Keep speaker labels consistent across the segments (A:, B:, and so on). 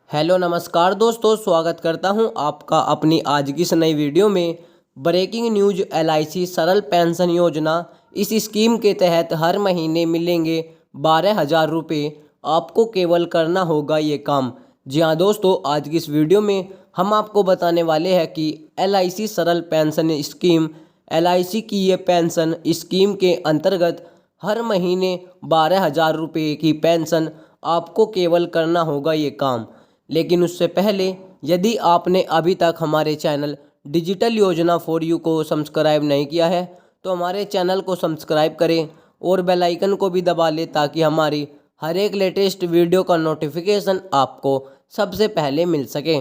A: Hello नमस्कार दोस्तों, स्वागत करता हूं आपका अपनी आज की इस नई वीडियो में। ब्रेकिंग न्यूज, एलआईसी सरल पेंशन योजना। इस स्कीम के तहत हर महीने मिलेंगे 12,000 रुपये। आपको केवल करना होगा ये काम। जी हाँ दोस्तों, आज की इस वीडियो में हम आपको बताने वाले हैं कि एलआईसी सरल पेंशन स्कीम, एलआईसी की ये पेंशन स्कीम के अंतर्गत हर महीने 12,000 रुपये की पेंशन आपको केवल करना होगा ये काम। लेकिन उससे पहले यदि आपने अभी तक हमारे चैनल डिजिटल योजना फॉर यू को सब्सक्राइब नहीं किया है तो हमारे चैनल को सब्सक्राइब करें और बेल आइकन को भी दबा लें ताकि हमारी हर एक लेटेस्ट वीडियो का नोटिफिकेशन आपको सबसे पहले मिल सके।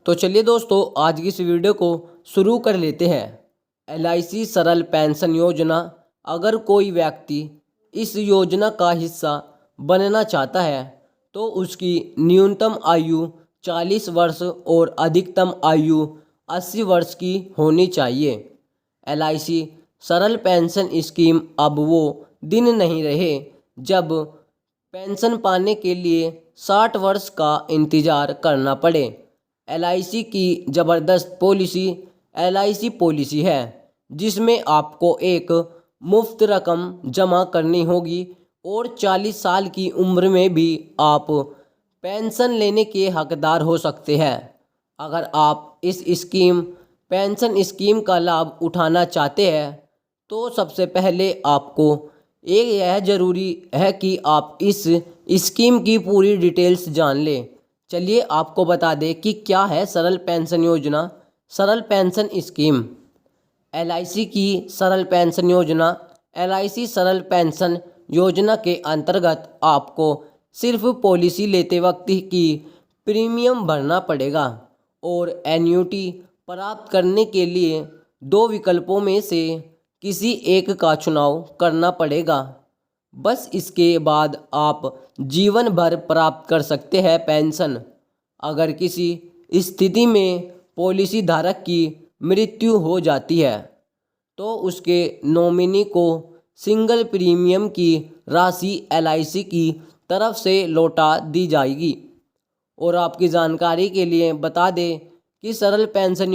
A: तो चलिए दोस्तों, आज की इस वीडियो को शुरू कर लेते हैं। एलआईसी सरल पेंशन योजना। अगर कोई व्यक्ति इस योजना का हिस्सा बनना चाहता है तो उसकी न्यूनतम आयु 40 वर्ष और अधिकतम आयु 80 वर्ष की होनी चाहिए। एलआईसी सरल पेंशन स्कीम अब वो दिन नहीं रहे जब पेंशन पाने के लिए 60 वर्ष का इंतज़ार करना पड़े। एलआईसी की ज़बरदस्त पॉलिसी एलआईसी पॉलिसी है जिसमें आपको एक मुफ्त रकम जमा करनी होगी और 40 साल की उम्र में भी आप पेंशन लेने के हकदार हो सकते हैं। अगर आप इस पेंशन स्कीम का लाभ उठाना चाहते हैं तो सबसे पहले आपको यह ज़रूरी है कि आप इस स्कीम की पूरी डिटेल्स जान लें। चलिए आपको बता दें कि क्या है सरल पेंशन योजना, सरल पेंशन स्कीम। एलआईसी की सरल पेंशन योजना। एलआईसी सरल पेंशन योजना के अंतर्गत आपको सिर्फ पॉलिसी लेते वक्त की प्रीमियम भरना पड़ेगा और एन्युटी प्राप्त करने के लिए दो विकल्पों में से किसी एक का चुनाव करना पड़ेगा। बस इसके बाद आप जीवन भर प्राप्त कर सकते हैं पेंशन। अगर किसी स्थिति में पॉलिसी धारक की मृत्यु हो जाती है तो उसके नॉमिनी को सिंगल प्रीमियम की राशि एलआईसी की तरफ से लौटा दी जाएगी। और आपकी जानकारी के लिए बता दें कि सरल पेंशन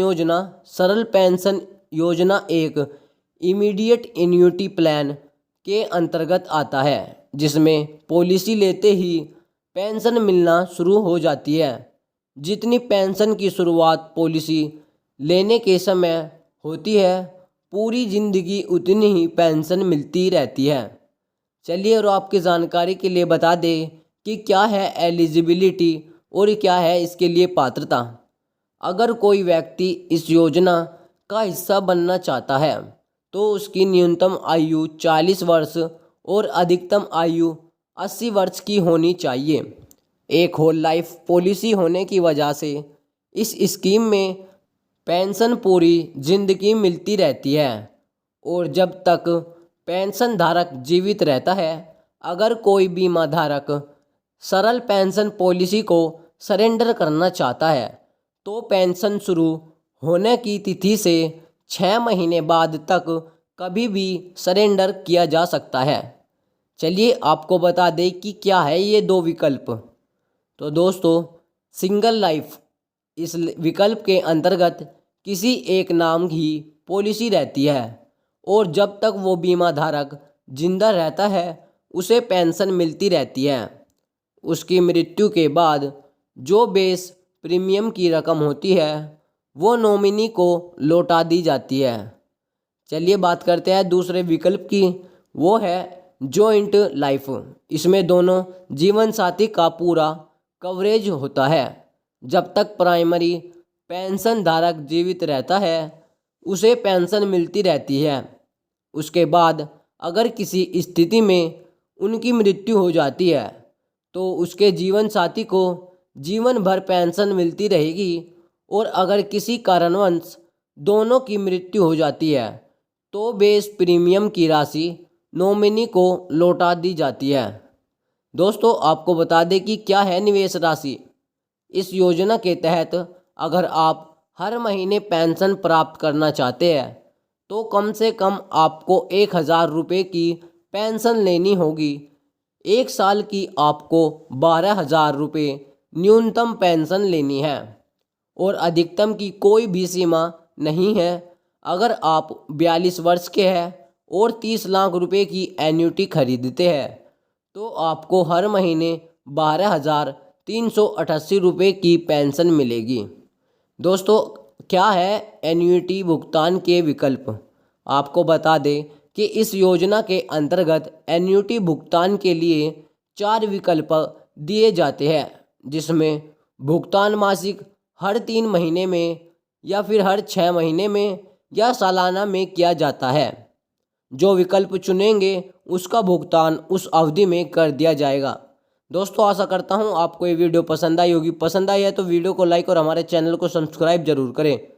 A: योजना एक इमीडिएट एन्युटी प्लान के अंतर्गत आता है जिसमें पॉलिसी लेते ही पेंशन मिलना शुरू हो जाती है। जितनी पेंशन की शुरुआत पॉलिसी लेने के समय होती है, पूरी ज़िंदगी उतनी ही पेंशन मिलती रहती है। चलिए और आपकी जानकारी के लिए बता दें कि क्या है एलिजिबिलिटी और क्या है इसके लिए पात्रता। अगर कोई व्यक्ति इस योजना का हिस्सा बनना चाहता है तो उसकी न्यूनतम आयु 40 वर्ष और अधिकतम आयु 80 वर्ष की होनी चाहिए। एक होल लाइफ पॉलिसी होने की वजह से इस स्कीम में पेंशन पूरी जिंदगी मिलती रहती है और जब तक पेंशन धारक जीवित रहता है। अगर कोई बीमा धारक सरल पेंशन पॉलिसी को सरेंडर करना चाहता है तो पेंशन शुरू होने की तिथि से 6 महीने बाद तक कभी भी सरेंडर किया जा सकता है। चलिए आपको बता दें कि क्या है ये दो विकल्प। तो दोस्तों, सिंगल लाइफ, इस विकल्प के अंतर्गत किसी एक नाम की पॉलिसी रहती है और जब तक वो बीमा धारक जिंदा रहता है उसे पेंशन मिलती रहती है। उसकी मृत्यु के बाद जो बेस प्रीमियम की रकम होती है वो नॉमिनी को लौटा दी जाती है। चलिए बात करते हैं दूसरे विकल्प की, वो है जॉइंट लाइफ। इसमें दोनों जीवन साथी का पूरा कवरेज होता है। जब तक प्राइमरी पेंशन धारक जीवित रहता है उसे पेंशन मिलती रहती है। उसके बाद अगर किसी स्थिति में उनकी मृत्यु हो जाती है तो उसके जीवन साथी को जीवन भर पेंशन मिलती रहेगी और अगर किसी कारणवश दोनों की मृत्यु हो जाती है तो बेस प्रीमियम की राशि नॉमिनी को लौटा दी जाती है। दोस्तों आपको बता दें कि क्या है निवेश राशि। इस योजना के तहत अगर आप हर महीने पेंशन प्राप्त करना चाहते हैं तो कम से कम आपको 1,000 रुपये की पेंशन लेनी होगी। 1 साल की आपको 12,000 रुपये न्यूनतम पेंशन लेनी है और अधिकतम की कोई भी सीमा नहीं है। अगर आप 42 वर्ष के हैं और 30 लाख रुपए की एन्युटी खरीदते हैं तो आपको हर महीने 12,388 रुपये की पेंशन मिलेगी। दोस्तों, क्या है एन्युटी भुगतान के विकल्प? आपको बता दें कि इस योजना के अंतर्गत एन्युटी भुगतान के लिए 4 विकल्प दिए जाते हैं, जिसमें भुगतान मासिक, हर 3 महीने में या फिर हर 6 महीने में या सालाना में किया जाता है। जो विकल्प चुनेंगे उसका भुगतान उस अवधि में कर दिया जाएगा। दोस्तों, आशा करता हूँ आपको ये वीडियो पसंद आई होगी। पसंद आई है तो वीडियो को लाइक और हमारे चैनल को सब्सक्राइब जरूर करें।